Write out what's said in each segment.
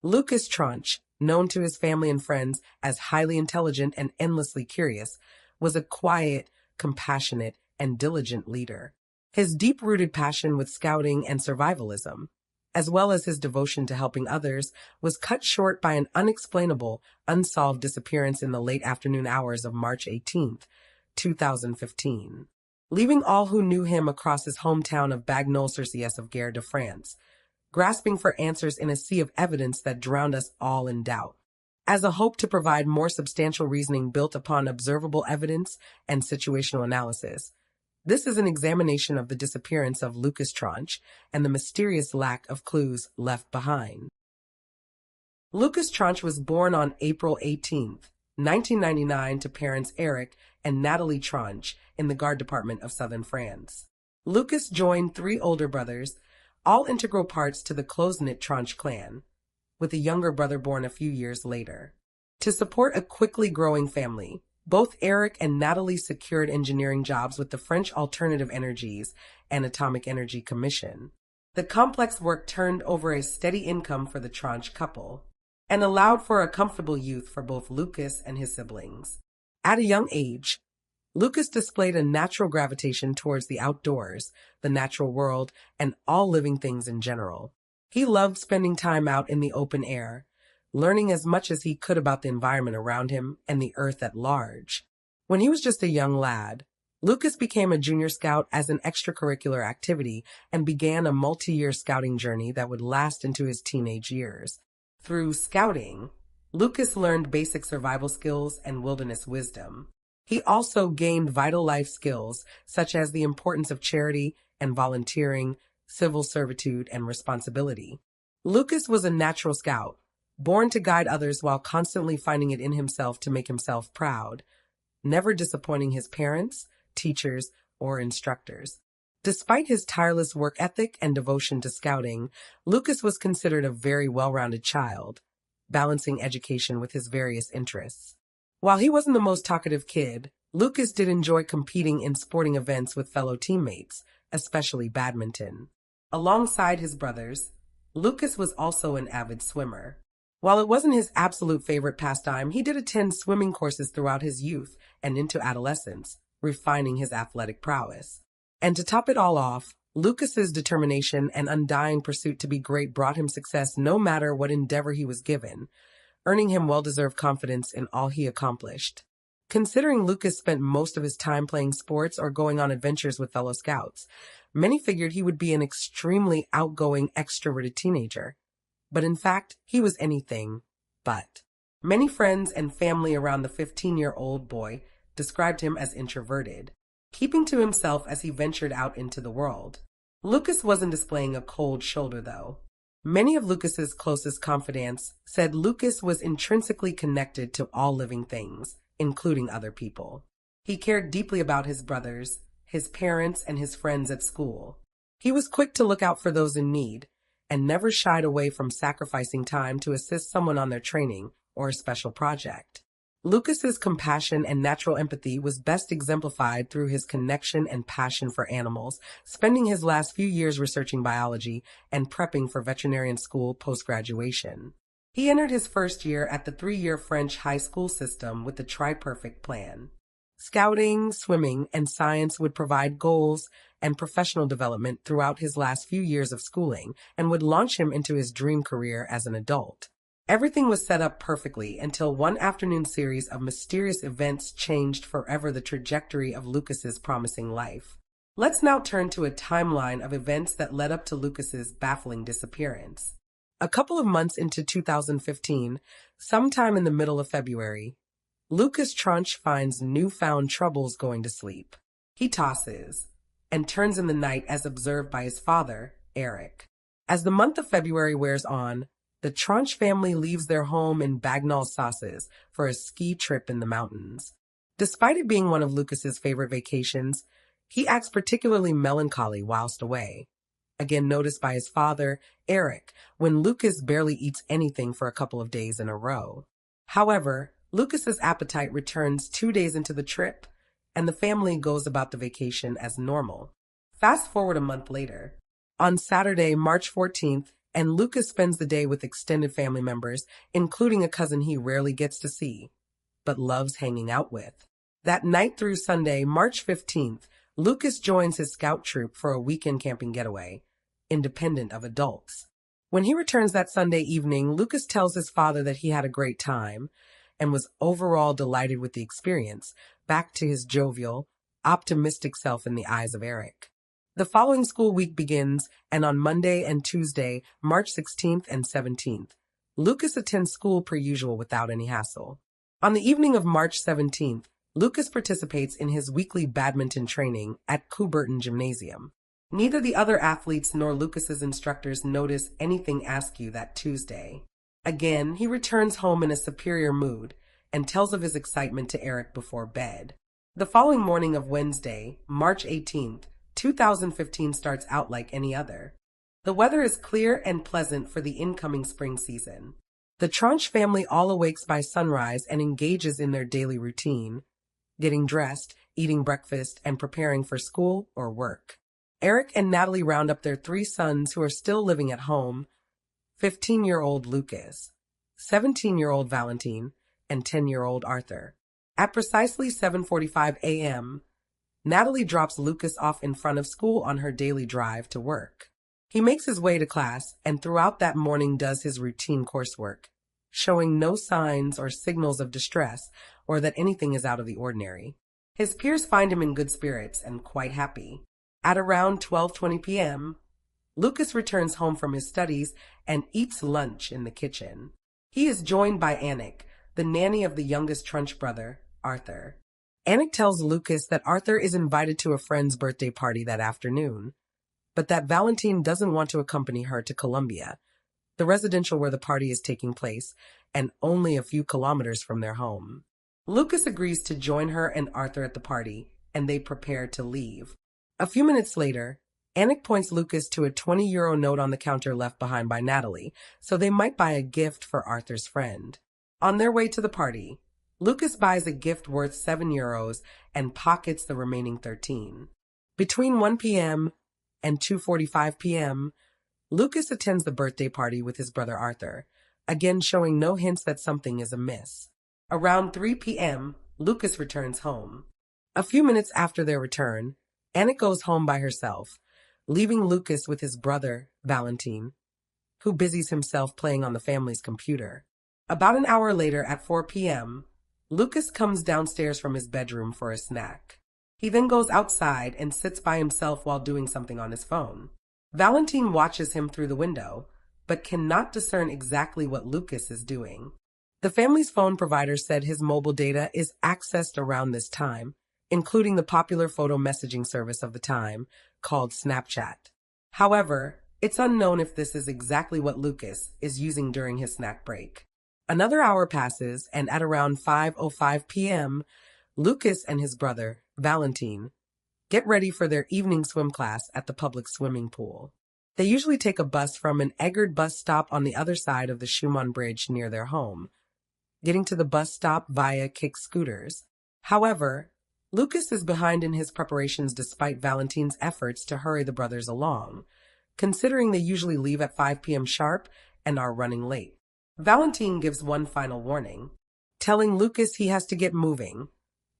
Lucas Tranche, known to his family and friends as highly intelligent and endlessly curious, was a quiet, compassionate, and diligent leader. His deep-rooted passion with scouting and survivalism, as well as his devotion to helping others, was cut short by an unexplainable, unsolved disappearance in the late afternoon hours of March 18, 2015, leaving all who knew him across his hometown of Bagnols-sur-Cèze of Gare de France, grasping for answers in a sea of evidence that drowned us all in doubt. As a hope to provide more substantial reasoning built upon observable evidence and situational analysis, this is an examination of the disappearance of Lucas Tranche and the mysterious lack of clues left behind. Lucas Tranche was born on April 18, 1999 to parents Eric and Natalie Tranche in the Gard department of southern France. Lucas joined three older brothers, all integral parts to the close-knit Tranche clan, with a younger brother born a few years later. To support a quickly growing family, both Eric and Natalie secured engineering jobs with the French Alternative Energies and Atomic Energy Commission. The complex work turned over a steady income for the Tranche couple and allowed for a comfortable youth for both Lucas and his siblings. At a young age, Lucas displayed a natural gravitation towards the outdoors, the natural world, and all living things in general. He loved spending time out in the open air, learning as much as he could about the environment around him and the earth at large. When he was just a young lad, Lucas became a junior scout as an extracurricular activity and began a multi-year scouting journey that would last into his teenage years. Through scouting, Lucas learned basic survival skills and wilderness wisdom. He also gained vital life skills such as the importance of charity and volunteering, civil servitude, and responsibility. Lucas was a natural scout, born to guide others while constantly finding it in himself to make himself proud, never disappointing his parents, teachers, or instructors. Despite his tireless work ethic and devotion to scouting, Lucas was considered a very well-rounded child, balancing education with his various interests. While he wasn't the most talkative kid, Lucas did enjoy competing in sporting events with fellow teammates, especially badminton. Alongside his brothers, Lucas was also an avid swimmer. While it wasn't his absolute favorite pastime, he did attend swimming courses throughout his youth and into adolescence, refining his athletic prowess. And to top it all off, Lucas's determination and undying pursuit to be great brought him success no matter what endeavor he was given, earning him well-deserved confidence in all he accomplished. Considering Lucas spent most of his time playing sports or going on adventures with fellow scouts, many figured he would be an extremely outgoing, extroverted teenager. But in fact, he was anything but. Many friends and family around the 15-year-old boy described him as introverted, keeping to himself as he ventured out into the world. Lucas wasn't displaying a cold shoulder, though. Many of Lucas's closest confidants said Lucas was intrinsically connected to all living things, including other people. He cared deeply about his brothers, his parents, and his friends at school. He was quick to look out for those in need, and never shied away from sacrificing time to assist someone on their training or a special project. Lucas's compassion and natural empathy was best exemplified through his connection and passion for animals, spending his last few years researching biology and prepping for veterinarian school post-graduation. He entered his first year at the 3-year French high school system with the Tri-Perfect plan. Scouting, swimming, and science would provide goals and professional development throughout his last few years of schooling and would launch him into his dream career as an adult. Everything was set up perfectly until one afternoon series of mysterious events changed forever the trajectory of Lucas's promising life. Let's now turn to a timeline of events that led up to Lucas's baffling disappearance. A couple of months into 2015, sometime in the middle of February, Lucas Tranche finds newfound troubles going to sleep. He tosses and turns in the night as observed by his father, Eric. As the month of February wears on, the Tranche family leaves their home in Bagnols-sur-Cèze for a ski trip in the mountains. Despite it being one of Lucas's favorite vacations, he acts particularly melancholy whilst away. Again noticed by his father, Eric, when Lucas barely eats anything for a couple of days in a row. However, Lucas's appetite returns 2 days into the trip, and the family goes about the vacation as normal. Fast forward a month later. On Saturday, March 14th, and Lucas spends the day with extended family members, including a cousin he rarely gets to see, but loves hanging out with. That night through Sunday, March 15th, Lucas joins his scout troop for a weekend camping getaway, independent of adults. When he returns that Sunday evening, Lucas tells his father that he had a great time and was overall delighted with the experience, back to his jovial, optimistic self in the eyes of Eric. The following school week begins, and on Monday and Tuesday, March 16th and 17th, Lucas attends school per usual without any hassle. On the evening of March 17th, Lucas participates in his weekly badminton training at Coubertin Gymnasium. Neither the other athletes nor Lucas's instructors notice anything askew that Tuesday. Again, he returns home in a superior mood and tells of his excitement to Eric before bed. The following morning of Wednesday, March 18th, 2015 starts out like any other. The weather is clear and pleasant for the incoming spring season. The Tranche family all awakes by sunrise and engages in their daily routine, getting dressed, eating breakfast, and preparing for school or work. Eric and Natalie round up their 3 sons who are still living at home: 15-year-old Lucas, 17-year-old Valentine, and 10-year-old Arthur. At precisely 7:45 a.m., Natalie drops Lucas off in front of school on her daily drive to work. He makes his way to class and throughout that morning does his routine coursework, showing no signs or signals of distress or that anything is out of the ordinary. His peers find him in good spirits and quite happy. At around 12:20 p.m., Lucas returns home from his studies and eats lunch in the kitchen. He is joined by Anik, the nanny of the youngest Tranche brother, Arthur. Anik tells Lucas that Arthur is invited to a friend's birthday party that afternoon, but that Valentine doesn't want to accompany her to Columbia, the residential where the party is taking place, and only a few kilometers from their home. Lucas agrees to join her and Arthur at the party, and they prepare to leave. A few minutes later, Anik points Lucas to a 20-euro note on the counter left behind by Natalie, so they might buy a gift for Arthur's friend. On their way to the party, Lucas buys a gift worth 7 euros and pockets the remaining 13. Between 1 p.m. and 2:45 p.m., Lucas attends the birthday party with his brother Arthur, again showing no hints that something is amiss. Around 3 p.m., Lucas returns home. A few minutes after their return, Anik goes home by herself, leaving Lucas with his brother, Valentine, who busies himself playing on the family's computer. About an hour later, at 4 p.m., Lucas comes downstairs from his bedroom for a snack. He then goes outside and sits by himself while doing something on his phone. Valentine watches him through the window, but cannot discern exactly what Lucas is doing. The family's phone provider said his mobile data is accessed around this time, including the popular photo messaging service of the time called Snapchat. However, it's unknown if this is exactly what Lucas is using during his snack break. Another hour passes, and at around 5:05 p.m., Lucas and his brother, Valentine, get ready for their evening swim class at the public swimming pool. They usually take a bus from an Eggert bus stop on the other side of the Schumann Bridge near their home, getting to the bus stop via kick scooters. However, Lucas is behind in his preparations despite Valentine's efforts to hurry the brothers along, considering they usually leave at 5 p.m. sharp and are running late. Valentine gives one final warning, telling Lucas he has to get moving,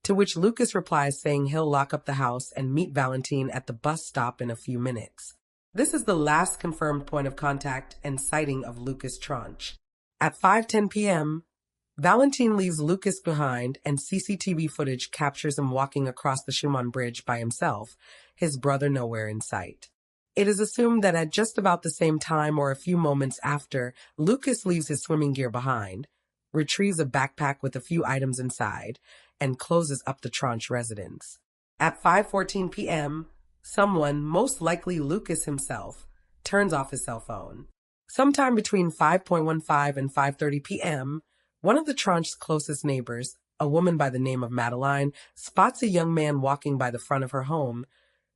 to which Lucas replies saying he'll lock up the house and meet Valentine at the bus stop in a few minutes. This is the last confirmed point of contact and sighting of Lucas Tranche. At 5:10 p.m., Valentine leaves Lucas behind and CCTV footage captures him walking across the Schumann Bridge by himself, his brother nowhere in sight. It is assumed that at just about the same time or a few moments after, Lucas leaves his swimming gear behind, retrieves a backpack with a few items inside, and closes up the Tranche residence. At 5:14 p.m., someone, most likely Lucas himself, turns off his cell phone. Sometime between 5:15 and 5:30 p.m., one of the Tranche's closest neighbors, a woman by the name of Madeline, spots a young man walking by the front of her home,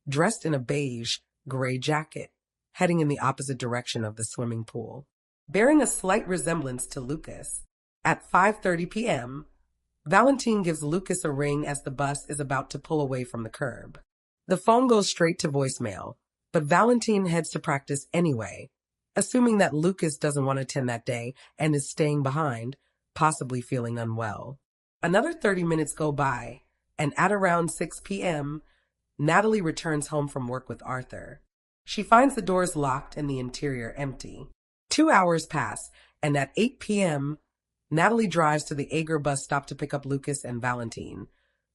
dressed in a beige, gray jacket, heading in the opposite direction of the swimming pool, bearing a slight resemblance to Lucas. At 5:30 p.m., Valentine gives Lucas a ring as the bus is about to pull away from the curb. The phone goes straight to voicemail, but Valentine heads to practice anyway, assuming that Lucas doesn't want to attend that day and is staying behind, possibly feeling unwell. Another 30 minutes go by, and at around 6 p.m., Natalie returns home from work with Arthur. She finds the doors locked and the interior empty. 2 hours pass, and at 8 p.m., Natalie drives to the Ager bus stop to pick up Lucas and Valentine,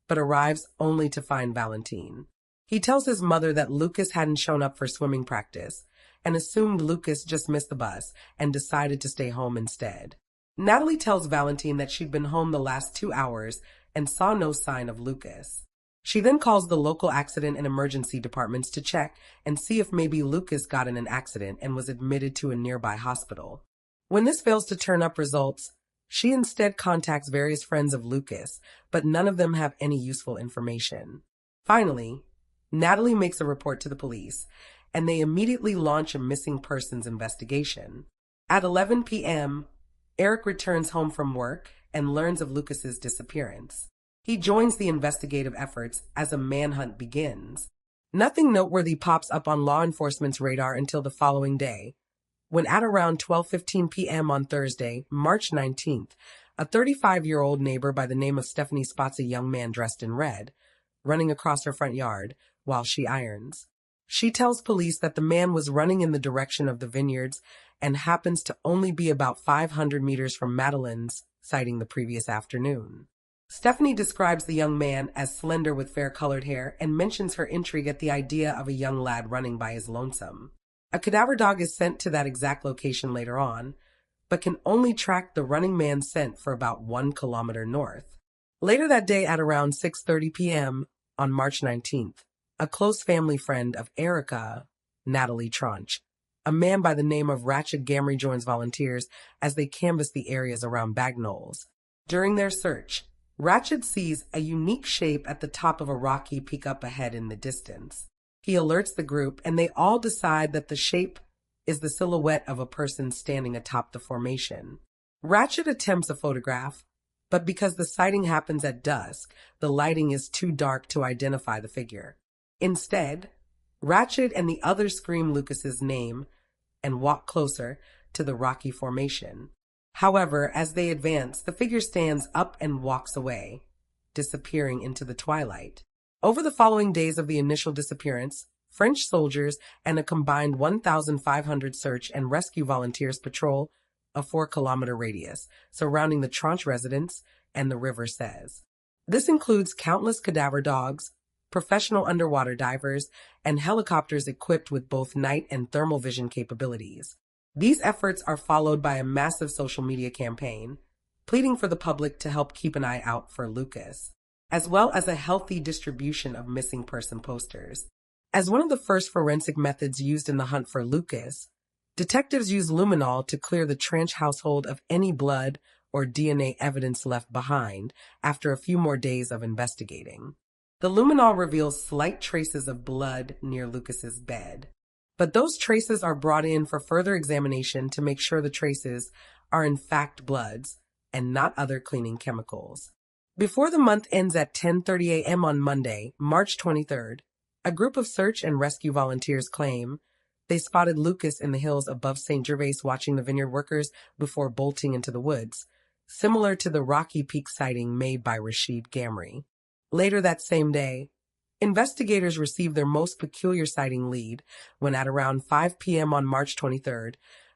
but arrives only to find Valentine. He tells his mother that Lucas hadn't shown up for swimming practice and assumed Lucas just missed the bus and decided to stay home instead. Natalie tells Valentine that she'd been home the last 2 hours and saw no sign of Lucas. She then calls the local accident and emergency departments to check and see if maybe Lucas got in an accident and was admitted to a nearby hospital. When this fails to turn up results, she instead contacts various friends of Lucas, but none of them have any useful information. Finally, Natalie makes a report to the police, and they immediately launch a missing persons investigation. At 11 p.m., Eric returns home from work and learns of Lucas's disappearance. He joins the investigative efforts as a manhunt begins. Nothing noteworthy pops up on law enforcement's radar until the following day, when at around 12:15 p.m. on Thursday, March 19th, a 35-year-old neighbor by the name of Stephanie spots a young man dressed in red, running across her front yard while she irons. She tells police that the man was running in the direction of the vineyards and happens to only be about 500 meters from Madeline's sighting the previous afternoon. Stephanie describes the young man as slender with fair-colored hair and mentions her intrigue at the idea of a young lad running by his lonesome. A cadaver dog is sent to that exact location later on, but can only track the running man's scent for about 1 kilometer north. Later that day at around 6:30 p.m. on March 19th, a close family friend of Erica, Natalie Tranche, a man by the name of Ratchet Gamry, joins volunteers as they canvass the areas around Bagnolls. During their search, Ratchet sees a unique shape at the top of a rocky peak up ahead in the distance. He alerts the group, and they all decide that the shape is the silhouette of a person standing atop the formation. Ratchet attempts a photograph, but because the sighting happens at dusk, the lighting is too dark to identify the figure. Instead, Ratchet and the others scream Lucas's name and walk closer to the rocky formation. However, as they advance, the figure stands up and walks away, disappearing into the twilight. Over the following days of the initial disappearance, French soldiers and a combined 1,500 search and rescue volunteers patrol a 4-kilometer radius surrounding the Tranche residence and the river Cèze. This includes countless cadaver dogs, professional underwater divers, and helicopters equipped with both night and thermal vision capabilities. These efforts are followed by a massive social media campaign, pleading for the public to help keep an eye out for Lucas, as well as a healthy distribution of missing person posters. As one of the first forensic methods used in the hunt for Lucas, detectives use luminol to clear the Tranche household of any blood or DNA evidence left behind after a few more days of investigating. The luminol reveals slight traces of blood near Lucas's bed, but those traces are brought in for further examination to make sure the traces are in fact bloods and not other cleaning chemicals. Before the month ends at 10:30 a.m. on Monday, March 23rd, a group of search and rescue volunteers claim they spotted Lucas in the hills above St. Gervais watching the vineyard workers before bolting into the woods, similar to the Rocky Peak sighting made by Rashid Gamry. Later that same day, investigators received their most peculiar sighting lead when at around 5 p.m. on March 23rd,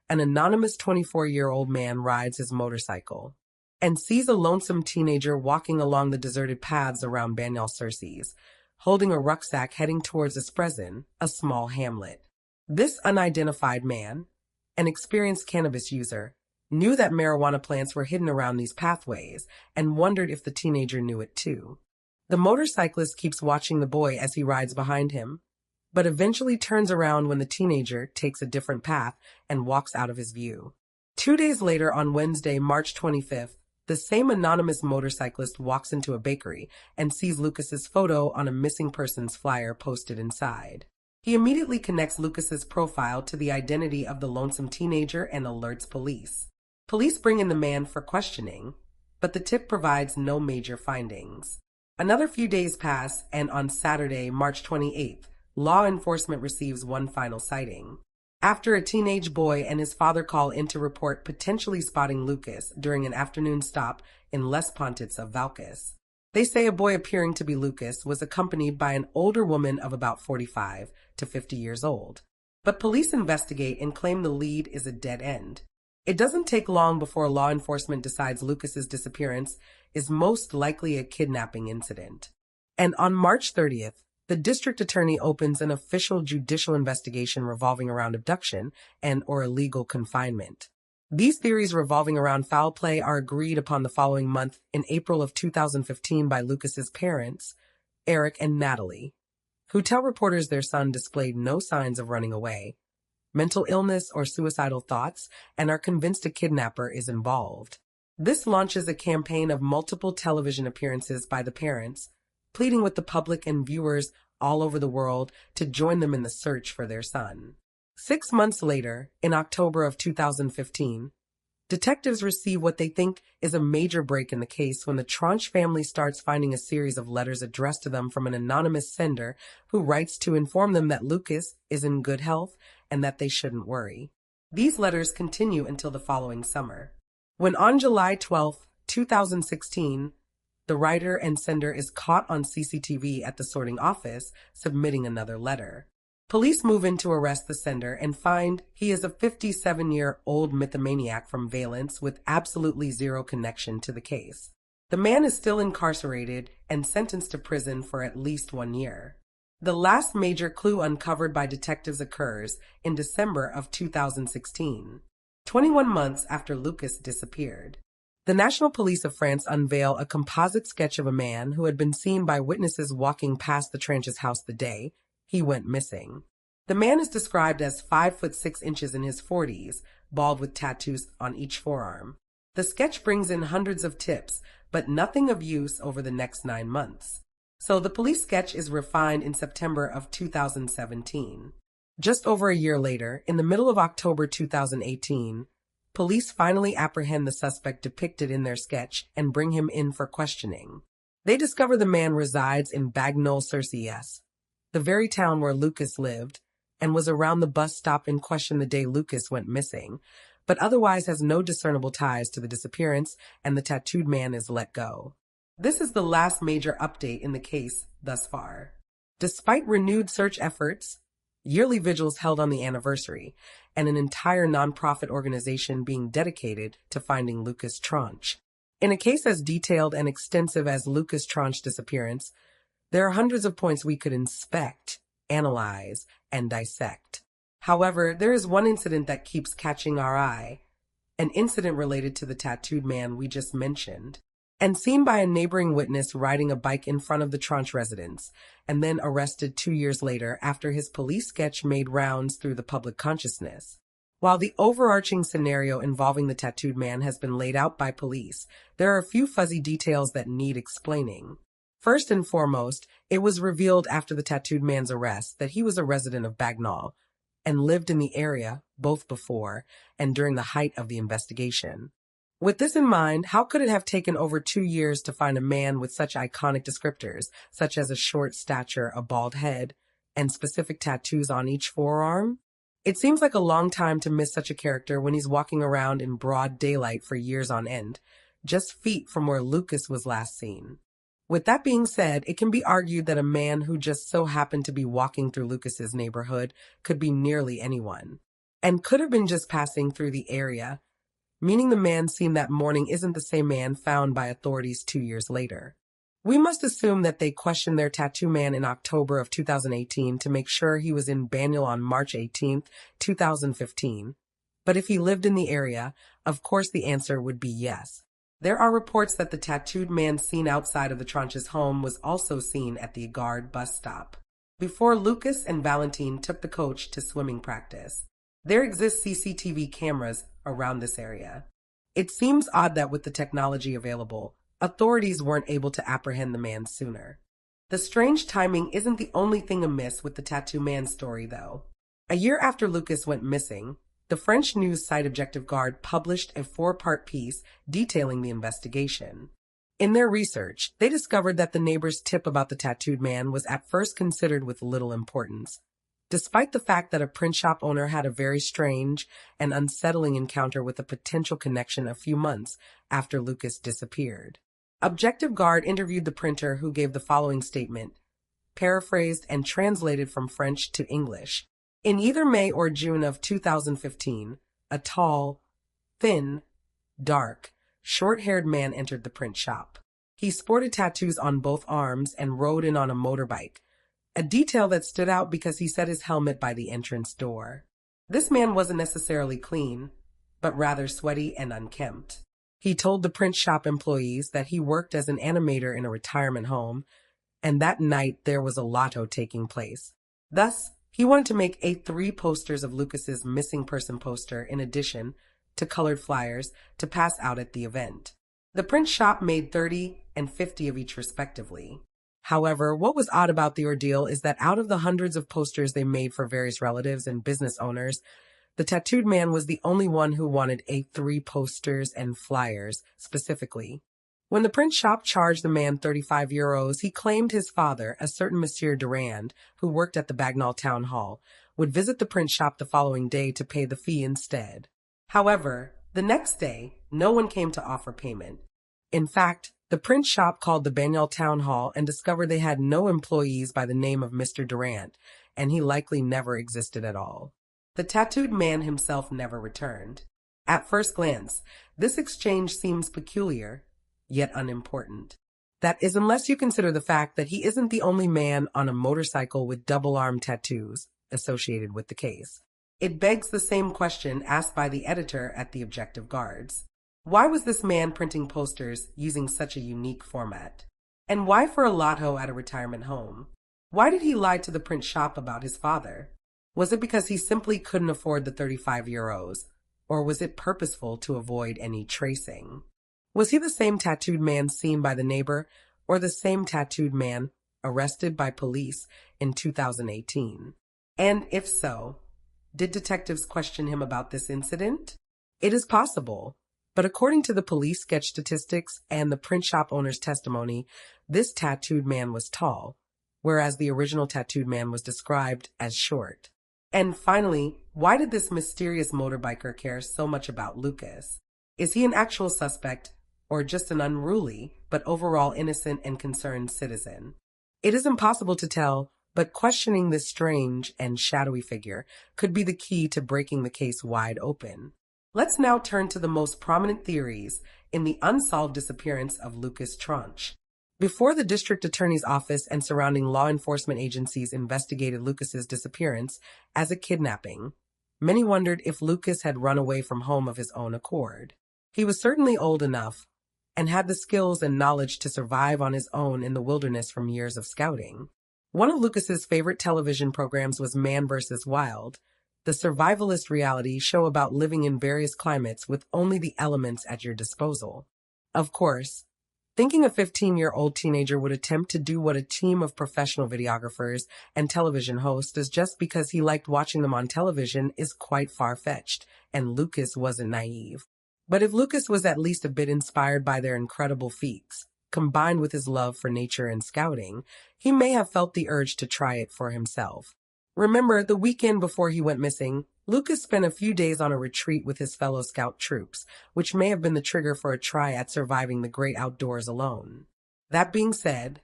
an anonymous 24-year-old man rides his motorcycle and sees a lonesome teenager walking along the deserted paths around Bagnolls-sur-Cèze, holding a rucksack heading towards Esprezin, a small hamlet. This unidentified man, an experienced cannabis user, knew that marijuana plants were hidden around these pathways and wondered if the teenager knew it too. The motorcyclist keeps watching the boy as he rides behind him, but eventually turns around when the teenager takes a different path and walks out of his view. 2 days later, on Wednesday, March 25th, the same anonymous motorcyclist walks into a bakery and sees Lucas's photo on a missing persons flyer posted inside. He immediately connects Lucas's profile to the identity of the lonesome teenager and alerts police. Police bring in the man for questioning, but the tip provides no major findings. Another few days pass, and on Saturday, March 28th, law enforcement receives one final sighting. after a teenage boy and his father call in to report potentially spotting Lucas during an afternoon stop in Les Pontets of Valkis. They say a boy appearing to be Lucas was accompanied by an older woman of about 45 to 50 years old. But police investigate and claim the lead is a dead end. It doesn't take long before law enforcement decides Lucas's disappearance is most likely a kidnapping incident. And on March 30th, the district attorney opens an official judicial investigation revolving around abduction and/or illegal confinement. These theories revolving around foul play are agreed upon the following month in April of 2015 by Lucas's parents, Eric and Natalie, who tell reporters their son displayed no signs of running away, mental illness or suicidal thoughts, and are convinced a kidnapper is involved. This launches a campaign of multiple television appearances by the parents, pleading with the public and viewers all over the world to join them in the search for their son. 6 months later, in October of 2015, detectives receive what they think is a major break in the case when the Tranche family starts finding a series of letters addressed to them from an anonymous sender who writes to inform them that Lucas is in good health and that they shouldn't worry. These letters continue until the following summer, when on July 12, 2016, the writer and sender is caught on CCTV at the sorting office submitting another letter. Police move in to arrest the sender and find he is a 57-year-old mythomaniac from Valence with absolutely zero connection to the case. The man is still incarcerated and sentenced to prison for at least 1 year. The last major clue uncovered by detectives occurs in December of 2016, 21 months after Lucas disappeared. The National Police of France unveil a composite sketch of a man who had been seen by witnesses walking past the Tranche's house the day he went missing. The man is described as 5'6" in his 40s, bald with tattoos on each forearm. The sketch brings in hundreds of tips, but nothing of use over the next 9 months. So the police sketch is refined in September of 2017. Just over a year later, in the middle of October 2018, police finally apprehend the suspect depicted in their sketch and bring him in for questioning. They discover the man resides in Bagnols-sur-Cèze, the very town where Lucas lived, and was around the bus stop in question the day Lucas went missing, but otherwise has no discernible ties to the disappearance, and the tattooed man is let go. This is the last major update in the case thus far. Despite renewed search efforts, yearly vigils held on the anniversary, and an entire nonprofit organization being dedicated to finding Lucas Tranche. In a case as detailed and extensive as Lucas Tranche disappearance, there are hundreds of points we could inspect, analyze, and dissect. However, there is one incident that keeps catching our eye, an incident related to the tattooed man we just mentioned, and seen by a neighboring witness riding a bike in front of the Tranche residence, and then arrested 2 years later after his police sketch made rounds through the public consciousness. While the overarching scenario involving the tattooed man has been laid out by police, there are a few fuzzy details that need explaining. First and foremost, it was revealed after the tattooed man's arrest that he was a resident of Bagnols and lived in the area both before and during the height of the investigation. With this in mind, how could it have taken over 2 years to find a man with such iconic descriptors, such as a short stature, a bald head, and specific tattoos on each forearm? It seems like a long time to miss such a character when he's walking around in broad daylight for years on end, just feet from where Lucas was last seen. With that being said, it can be argued that a man who just so happened to be walking through Lucas's neighborhood could be nearly anyone, and could have been just passing through the area, meaning the man seen that morning isn't the same man found by authorities 2 years later. We must assume that they questioned their tattoo man in October of 2018 to make sure he was in Banyul on March 18, 2015. But if he lived in the area, of course the answer would be yes. There are reports that the tattooed man seen outside of the Tranche's home was also seen at the Agard bus stop, before Lucas and Valentine took the coach to swimming practice. There exist CCTV cameras around this area. It seems odd that with the technology available, authorities weren't able to apprehend the man sooner. The strange timing isn't the only thing amiss with the tattoo man's story, though. A year after Lucas went missing, the French news site Objective Guard published a 4-part piece detailing the investigation. In their research, they discovered that the neighbor's tip about the tattooed man was at first considered with little importance. despite the fact that a print shop owner had a very strange and unsettling encounter with a potential connection a few months after Lucas disappeared. Objective Guard interviewed the printer, who gave the following statement, paraphrased and translated from French to English. In either May or June of 2015, a tall, thin, dark, short-haired man entered the print shop. He sported tattoos on both arms and rode in on a motorbike, a detail that stood out because he set his helmet by the entrance door. This man wasn't necessarily clean, but rather sweaty and unkempt. He told the print shop employees that he worked as an animator in a retirement home, and that night there was a lotto taking place. Thus, he wanted to make 3 posters of Lucas's missing person poster in addition to colored flyers to pass out at the event. The print shop made 30 and 50 of each respectively. However, what was odd about the ordeal is that out of the hundreds of posters they made for various relatives and business owners, the tattooed man was the only one who wanted 3 posters and flyers specifically. When the print shop charged the man €35, he claimed his father, a certain Monsieur Durand, who worked at the Bagnall Town Hall, would visit the print shop the following day to pay the fee instead. However, the next day, no one came to offer payment. In fact, the print shop called the Bagnall Town Hall and discovered they had no employees by the name of Mr. Durand, and he likely never existed at all. The tattooed man himself never returned. At first glance, this exchange seems peculiar, yet unimportant. That is, unless you consider the fact that he isn't the only man on a motorcycle with double-arm tattoos associated with the case. It begs the same question asked by the editor at the Objective Guards. Why was this man printing posters using such a unique format? And why for a lotto at a retirement home? Why did he lie to the print shop about his father? Was it because he simply couldn't afford the €35, or was it purposeful to avoid any tracing? Was he the same tattooed man seen by the neighbor, or the same tattooed man arrested by police in 2018? And if so, did detectives question him about this incident? It is possible, but according to the police sketch statistics and the print shop owner's testimony, this tattooed man was tall, whereas the original tattooed man was described as short. And finally, why did this mysterious motorbiker care so much about Lucas? Is he an actual suspect, or just an unruly, but overall innocent and concerned citizen? It is impossible to tell, but questioning this strange and shadowy figure could be the key to breaking the case wide open. Let's now turn to the most prominent theories in the unsolved disappearance of Lucas Tranche. Before the district attorney's office and surrounding law enforcement agencies investigated Lucas's disappearance as a kidnapping, many wondered if Lucas had run away from home of his own accord. He was certainly old enough and had the skills and knowledge to survive on his own in the wilderness from years of scouting. One of Lucas's favorite television programs was Man vs. Wild, the survivalist reality show about living in various climates with only the elements at your disposal. Of course, thinking a 15-year-old teenager would attempt to do what a team of professional videographers and television hosts does just because he liked watching them on television is quite far-fetched, and Lucas wasn't naive. But if Lucas was at least a bit inspired by their incredible feats, combined with his love for nature and scouting, he may have felt the urge to try it for himself. Remember, the weekend before he went missing, Lucas spent a few days on a retreat with his fellow scout troops, which may have been the trigger for a try at surviving the great outdoors alone. That being said,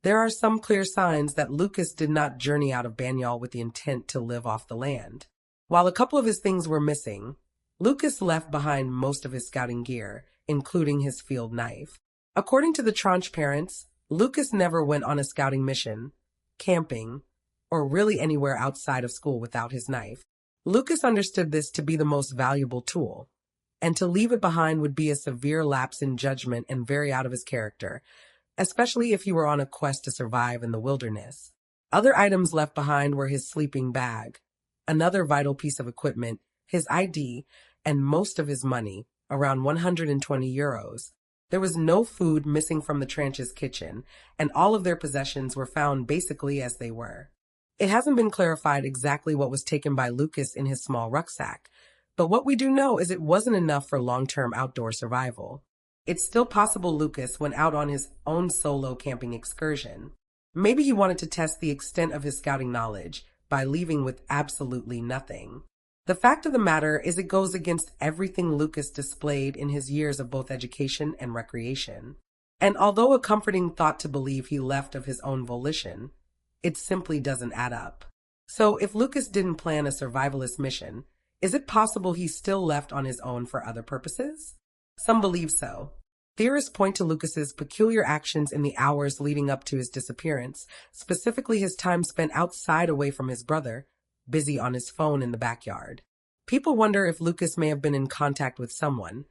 there are some clear signs that Lucas did not journey out of Bagnall with the intent to live off the land. While a couple of his things were missing, Lucas left behind most of his scouting gear, including his field knife. According to the Tranche parents, Lucas never went on a scouting mission, camping, or really anywhere outside of school without his knife. Lucas understood this to be the most valuable tool, and to leave it behind would be a severe lapse in judgment and very out of his character, especially if he were on a quest to survive in the wilderness. Other items left behind were his sleeping bag, another vital piece of equipment, his ID, and most of his money, around €120. There was no food missing from the Tranche's kitchen, and all of their possessions were found basically as they were. It hasn't been clarified exactly what was taken by Lucas in his small rucksack, but what we do know is it wasn't enough for long-term outdoor survival. It's still possible Lucas went out on his own solo camping excursion. Maybe he wanted to test the extent of his scouting knowledge, by leaving with absolutely nothing. The fact of the matter is it goes against everything Lucas displayed in his years of both education and recreation. And although a comforting thought to believe he left of his own volition, it simply doesn't add up. So if Lucas didn't plan a survivalist mission, is it possible he still left on his own for other purposes? Some believe so. Theorists point to Lucas's peculiar actions in the hours leading up to his disappearance, specifically his time spent outside away from his brother, busy on his phone in the backyard. People wonder if Lucas may have been in contact with someone,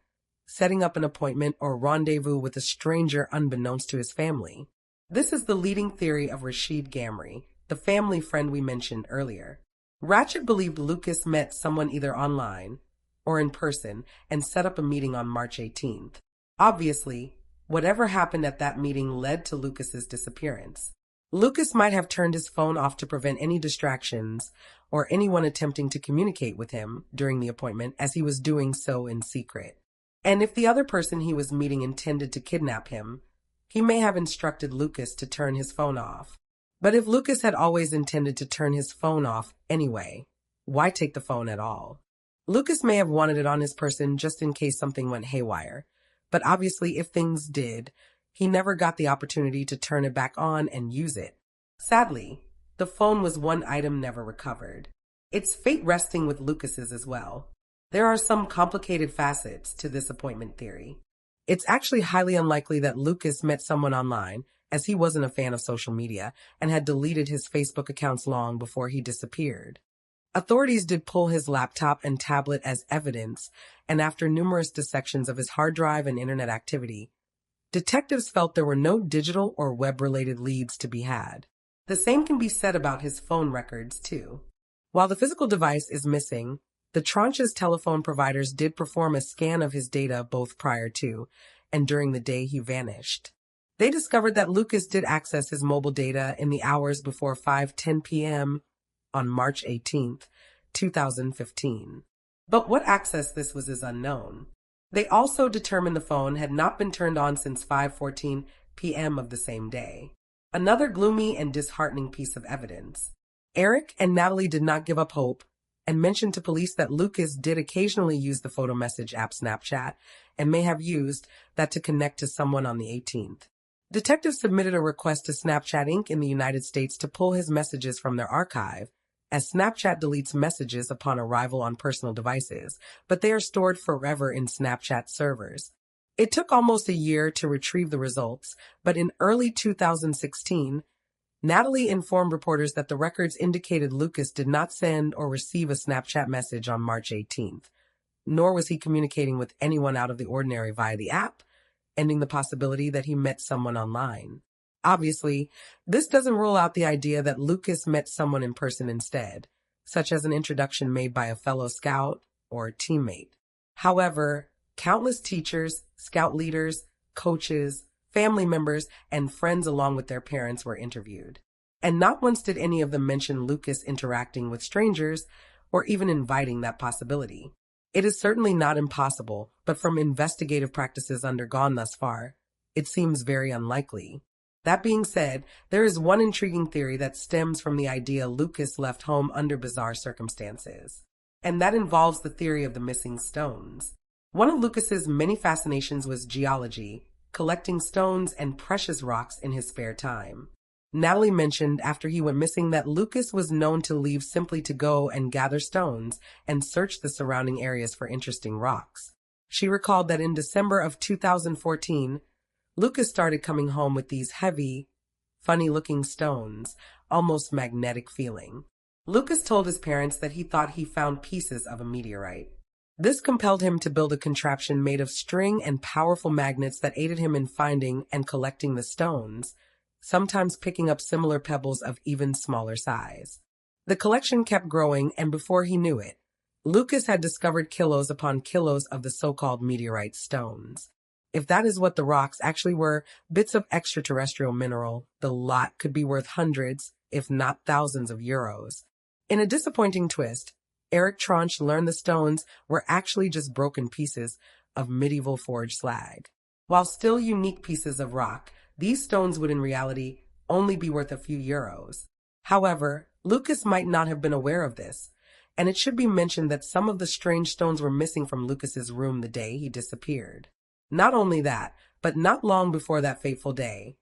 setting up an appointment or rendezvous with a stranger unbeknownst to his family. This is the leading theory of Rashid Gamri, the family friend we mentioned earlier. Ratchet believed Lucas met someone either online or in person and set up a meeting on March 18th. Obviously, whatever happened at that meeting led to Lucas's disappearance. Lucas might have turned his phone off to prevent any distractions or anyone attempting to communicate with him during the appointment, as he was doing so in secret. And if the other person he was meeting intended to kidnap him, he may have instructed Lucas to turn his phone off. But if Lucas had always intended to turn his phone off anyway, why take the phone at all? Lucas may have wanted it on his person just in case something went haywire. But obviously, if things did, he never got the opportunity to turn it back on and use it. Sadly, the phone was one item never recovered. It's fate resting with Lucas's as well. There are some complicated facets to this appointment theory. It's actually highly unlikely that Lucas met someone online, as he wasn't a fan of social media and had deleted his Facebook accounts long before he disappeared. Authorities did pull his laptop and tablet as evidence, and after numerous dissections of his hard drive and internet activity, detectives felt there were no digital or web-related leads to be had. The same can be said about his phone records, too. While the physical device is missing, the Tranche's telephone providers did perform a scan of his data both prior to and during the day he vanished. They discovered that Lucas did access his mobile data in the hours before 5:10 p.m. on March 18th, 2015. But what access this was is unknown. They also determined the phone had not been turned on since 5:14 p.m. of the same day. Another gloomy and disheartening piece of evidence. Eric and Natalie did not give up hope and mentioned to police that Lucas did occasionally use the photo message app Snapchat and may have used that to connect to someone on the 18th. Detectives submitted a request to Snapchat Inc. in the United States to pull his messages from their archive, as Snapchat deletes messages upon arrival on personal devices, but they are stored forever in Snapchat servers. It took almost a year to retrieve the results, but in early 2016, Natalie informed reporters that the records indicated Lucas did not send or receive a Snapchat message on March 18th, nor was he communicating with anyone out of the ordinary via the app, ending the possibility that he met someone online. Obviously, this doesn't rule out the idea that Lucas met someone in person instead, such as an introduction made by a fellow scout or teammate. However, countless teachers, scout leaders, coaches, family members, and friends along with their parents were interviewed. And not once did any of them mention Lucas interacting with strangers or even inviting that possibility. It is certainly not impossible, but from investigative practices undergone thus far, it seems very unlikely. That being said, there is one intriguing theory that stems from the idea Lucas left home under bizarre circumstances, and that involves the theory of the missing stones. One of Lucas's many fascinations was geology, collecting stones and precious rocks in his spare time. Natalie mentioned after he went missing that Lucas was known to leave simply to go and gather stones and search the surrounding areas for interesting rocks. She recalled that in December of 2014, Lucas started coming home with these heavy, funny-looking stones, almost magnetic feeling. Lucas told his parents that he thought he found pieces of a meteorite. This compelled him to build a contraption made of string and powerful magnets that aided him in finding and collecting the stones, sometimes picking up similar pebbles of even smaller size. The collection kept growing, and before he knew it, Lucas had discovered kilos upon kilos of the so-called meteorite stones. If that is what the rocks actually were, bits of extraterrestrial mineral, the lot could be worth hundreds, if not thousands of euros. In a disappointing twist, Eric Tranche learned the stones were actually just broken pieces of medieval forged slag. While still unique pieces of rock, these stones would in reality only be worth a few euros. However, Lucas might not have been aware of this, and it should be mentioned that some of the strange stones were missing from Lucas's room the day he disappeared. Not only that, but not long before that fateful day,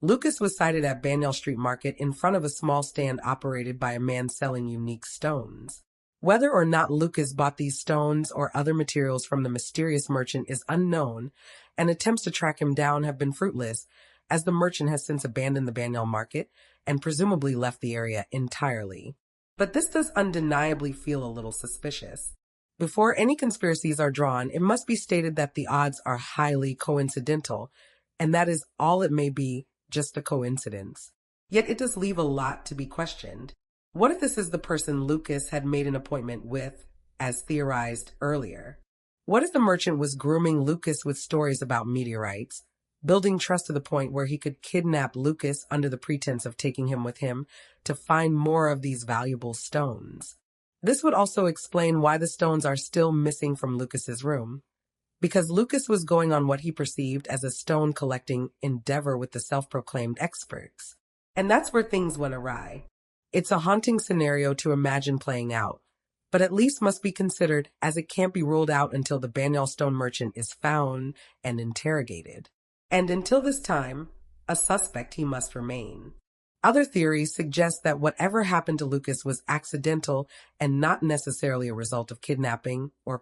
Lucas was sighted at Banyal Street Market in front of a small stand operated by a man selling unique stones. Whether or not Lucas bought these stones or other materials from the mysterious merchant is unknown, and attempts to track him down have been fruitless, as the merchant has since abandoned the Banyal Market and presumably left the area entirely. But this does undeniably feel a little suspicious. Before any conspiracies are drawn, it must be stated that the odds are highly coincidental, and that is all it may be, just a coincidence. Yet it does leave a lot to be questioned. What if this is the person Lucas had made an appointment with, as theorized earlier? What if the merchant was grooming Lucas with stories about meteorites, building trust to the point where he could kidnap Lucas under the pretense of taking him with him to find more of these valuable stones? This would also explain why the stones are still missing from Lucas's room, because Lucas was going on what he perceived as a stone collecting endeavor with the self-proclaimed experts. And that's where things went awry. It's a haunting scenario to imagine playing out, but at least must be considered, as it can't be ruled out until the Banyal stone merchant is found and interrogated. And until this time, a suspect he must remain. Other theories suggest that whatever happened to Lucas was accidental and not necessarily a result of kidnapping or